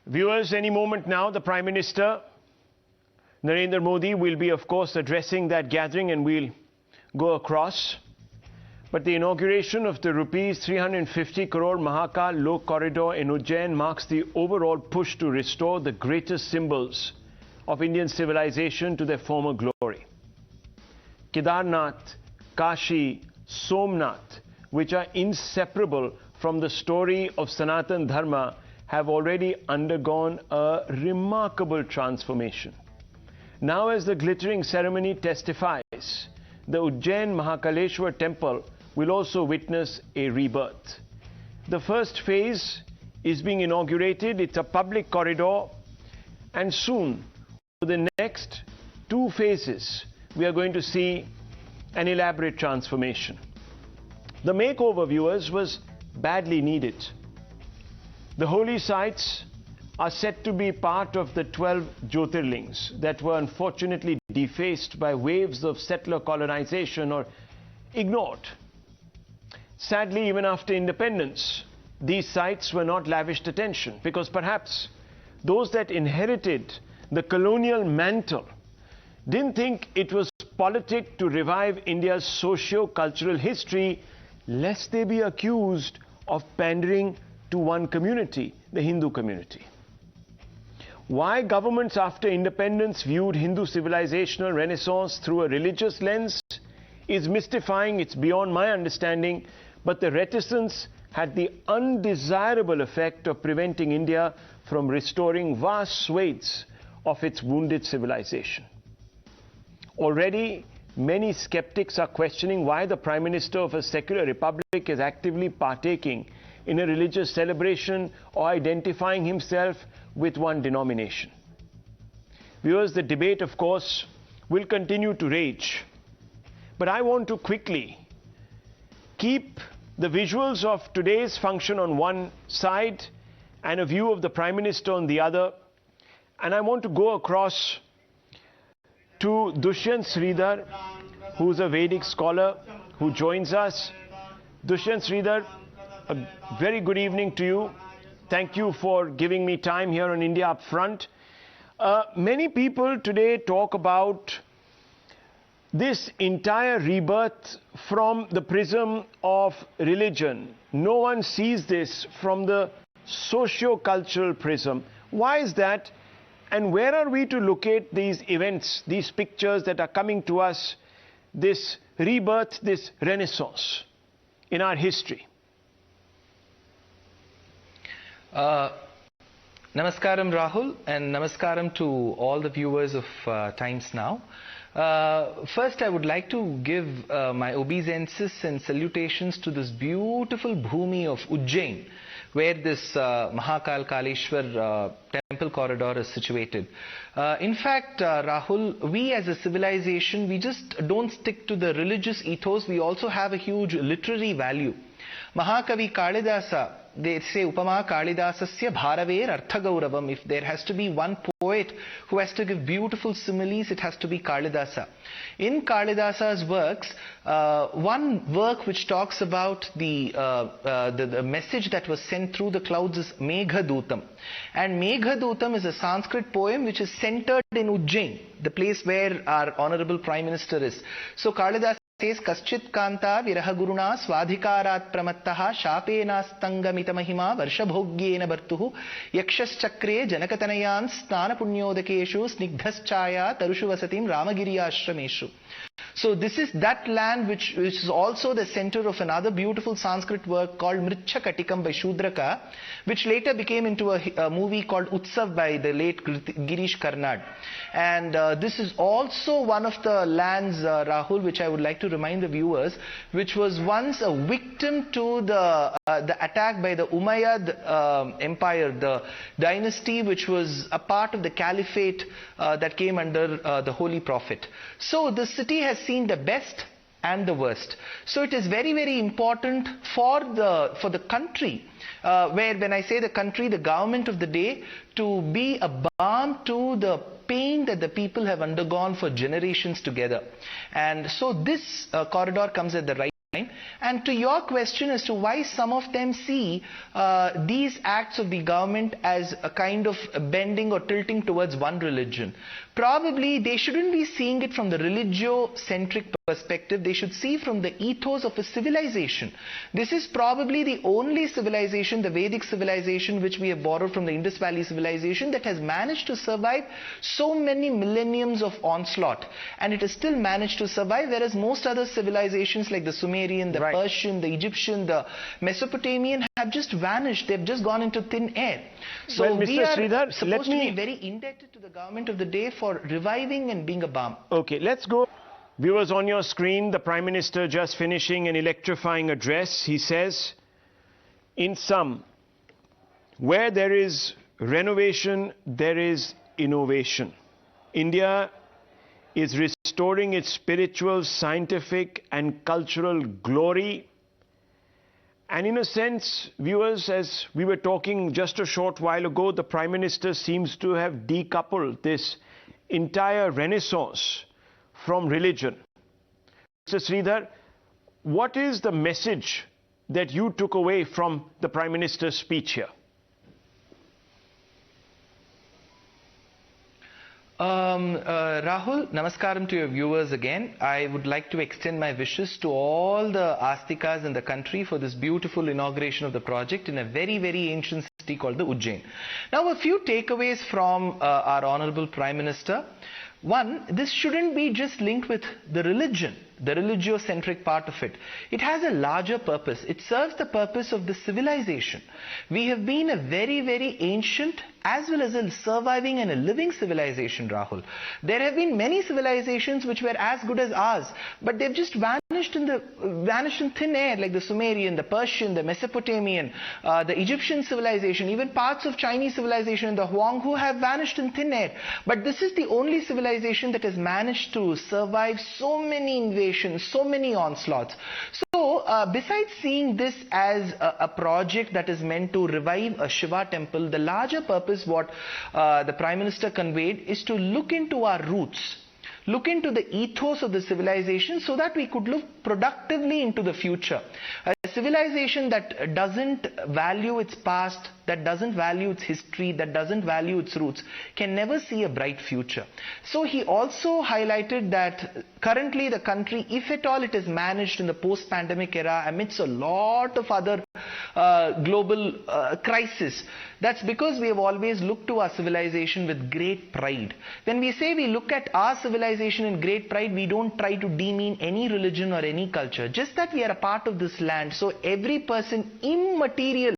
Viewers, any moment now, the Prime Minister Narendra Modi will be, of course, addressing that gathering, and we'll go across. But the inauguration of the rupees 350 crore Mahakal Lok corridor in Ujjain marks the overall push to restore the greatest symbols of Indian civilization to their former glory. Kedarnath, Kashi, Somnath, which are inseparable from the story of Sanatan Dharma, have already undergone a remarkable transformation. Now, as the glittering ceremony testifies, the Ujjain Mahakaleshwar Temple will also witness a rebirth. The first phase is being inaugurated. It's a public corridor, and soon, for the next two phases, we are going to see an elaborate transformation. The makeover, viewers, was badly needed. The holy sites are said to be part of the 12 Jyotirlings that were unfortunately defaced by waves of settler colonization or ignored. Sadly, even after independence, these sites were not lavished attention, because perhaps those that inherited the colonial mantle didn't think it was politic to revive India's socio-cultural history, lest they be accused of pandering to one community, the Hindu community. Why governments after independence viewed Hindu civilizational renaissance through a religious lens is mystifying. It's beyond my understanding, but the reticence had the undesirable effect of preventing India from restoring vast swathes of its wounded civilization. Already, many skeptics are questioning why the Prime Minister of a secular republic is actively partaking in a religious celebration or identifying himself with one denomination. Viewers, the debate, of course, will continue to rage. But I want to quickly keep the visuals of today's function on one side and a view of the Prime Minister on the other. And I want to go across to Dushyant Sridhar, who's a Vedic scholar who joins us. Dushyant Sridhar, a very good evening to you. Thank you for giving me time here on India Upfront. Many people today talk about this entire rebirth from the prism of religion. No one sees this from the socio-cultural prism. Why is that? And where are we to locate these events, these pictures that are coming to us, this rebirth, this renaissance in our history? Namaskaram, Rahul, and namaskaram to all the viewers of Times Now. First, I would like to give my obeisances and salutations to this beautiful bhumi of Ujjain, where this Mahakaleshwar Temple corridor is situated. In fact, Rahul, we as a civilization, we just don't stick to the religious ethos. We also have a huge literary value. Mahakavi Kalidasa, they say Upama Kalidasasya Bharaver Arthagauravam. If there has to be one poet who has to give beautiful similes, it has to be Kalidasa. In Kalidasa's works, one work which talks about the message that was sent through the clouds is Meghadutam. And Meghadutam is a Sanskrit poem which is centered in Ujjain, the place where our Honorable Prime Minister is. So Kalidasa says Kaschit Kanta Virahaguruna Swadhikarat Pramattaha Shapena Mahima Varshabhogyena Bartuhu Yakshas Chakre Janakatanayan Stana Punyodakeshu Snigdhaschaya Tarushu Vasatim Ramagiri Ashrameshu. So this is that land which is also the center of another beautiful Sanskrit work called Mritchakatikam by Shudraka, which later became into a movie called Utsav by the late Girish Karnad. And this is also one of the lands, Rahul, which I would like to remind the viewers, which was once a victim to the attack by the Umayyad Empire, the dynasty which was a part of the caliphate that came under the Holy Prophet. So the city has seen the best and the worst. So it is very, very important for the country, where when I say the country, the government of the day, to be a balm to the pain that the people have undergone for generations together. And so this corridor comes at the right And to your question as to why some of them see these acts of the government as a kind of bending or tilting towards one religion, probably they shouldn't be seeing it from the religio-centric perspective. They should see from the ethos of a civilization. This is probably the only civilization, the Vedic civilization, which we have borrowed from the Indus Valley civilization, that has managed to survive so many millenniums of onslaught, and it has still managed to survive, whereas most other civilizations like the Sumerian, the Persian, the Egyptian, the Mesopotamian have just vanished. They've just gone into thin air. So well, Mr. we are Sridhar, supposed to be very indebted to the government of the day for reviving and being a balm. Okay, let's go. Viewers, on your screen, the Prime Minister just finishing an electrifying address. He says, in sum, where there is renovation, there is innovation. India is restoring its spiritual, scientific and cultural glory. And in a sense, viewers, as we were talking just a short while ago, the Prime Minister seems to have decoupled this entire renaissance from religion. Mr. Sridhar, what is the message that you took away from the Prime Minister's speech here? Rahul, namaskaram to your viewers again. I would like to extend my wishes to all the Astikas in the country for this beautiful inauguration of the project in a very, very ancient city called the Ujjain. Now, a few takeaways from our Honorable Prime Minister. One, this shouldn't be just linked with the religion, the religio-centric part of it. It has a larger purpose. It serves the purpose of the civilization. We have been a very, very ancient as well as a surviving and a living civilization, Rahul. There have been many civilizations which were as good as ours, but they've just vanished in thin air, like the Sumerian, the Persian, the Mesopotamian, the Egyptian civilization, even parts of Chinese civilization, the Huanghu, have vanished in thin air. But this is the only civilization that has managed to survive so many invasions, so many onslaughts. So, besides seeing this as a project that is meant to revive a Shiva temple, the larger purpose what the Prime Minister conveyed is to look into our roots, look into the ethos of the civilization so that we could look productively into the future. A civilization that doesn't value its past, that doesn't value its history, that doesn't value its roots, can never see a bright future. So he also highlighted that currently the country, if at all it is managed in the post-pandemic era amidst a lot of other global crisis, that's because we have always looked to our civilization with great pride. When we say we look at our civilization in great pride, we don't try to demean any religion or any culture, just that we are a part of this land. So every person, immaterial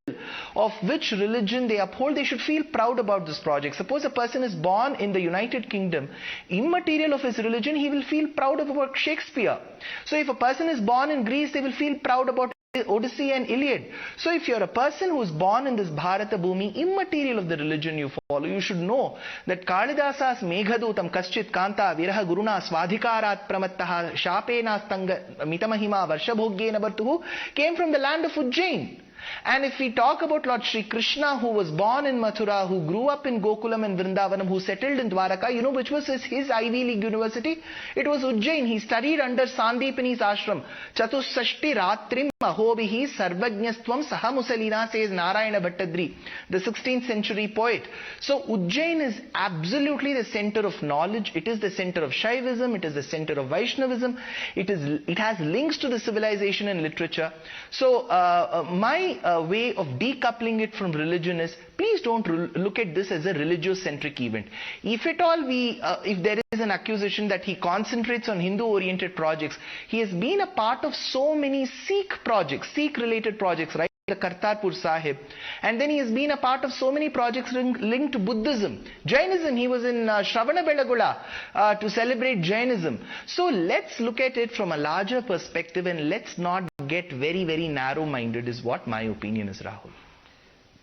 of which religion they uphold, they should feel proud about this project. Suppose a person is born in the United Kingdom, immaterial of his religion, he will feel proud about Shakespeare. So if a person is born in Greece, they will feel proud about Odyssey and Iliad. So if you're a person who is born in this Bharata Bhumi, immaterial of the religion you follow, you should know that Kalidasa's Meghadutam Kaschit Kanta Viraha Guruna Swadhikarat Pramattaha Shapena Stanga Mitamahima Varshabhogyena Bartuhu came from the land of Ujjain. And if we talk about Lord Sri Krishna, who was born in Mathura, who grew up in Gokulam and Vrindavanam, who settled in Dwaraka, you know which was his Ivy League university? It was Ujjain. He studied under Sandipani's ashram. Chatussashti Ratrim Ahobihi Sarvajnastvam Sahamusalina, says Narayana Bhattadri, the 16th century poet. So Ujjain is absolutely the center of knowledge. It is the center of Shaivism. It is the center of Vaishnavism. It has links to the civilization and literature. So my way of decoupling it from religion is, please don't look at this as a religious-centric event. If at all if there is an accusation that he concentrates on Hindu-oriented projects, he has been a part of so many Sikh projects, Sikh-related projects, right? The Kartarpur Sahib, and then he has been a part of so many projects linked to Buddhism, Jainism. He was in Shravanabelagula to celebrate Jainism. So let's look at it from a larger perspective and let's not get very, very narrow-minded is what my opinion is, Rahul.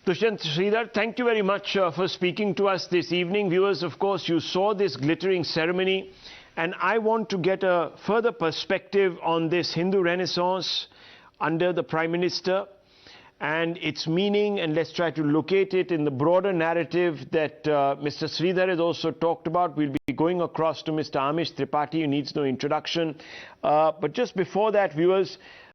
Dushyant Sridhar, thank you very much for speaking to us this evening. Viewers, of course, you saw this glittering ceremony, and I want to get a further perspective on this Hindu Renaissance under the Prime Minister and its meaning, and let's try to locate it in the broader narrative that Mr. Sridhar has also talked about. We'll be going across to Mr. Amish Tripathi, who needs no introduction. But just before that, viewers,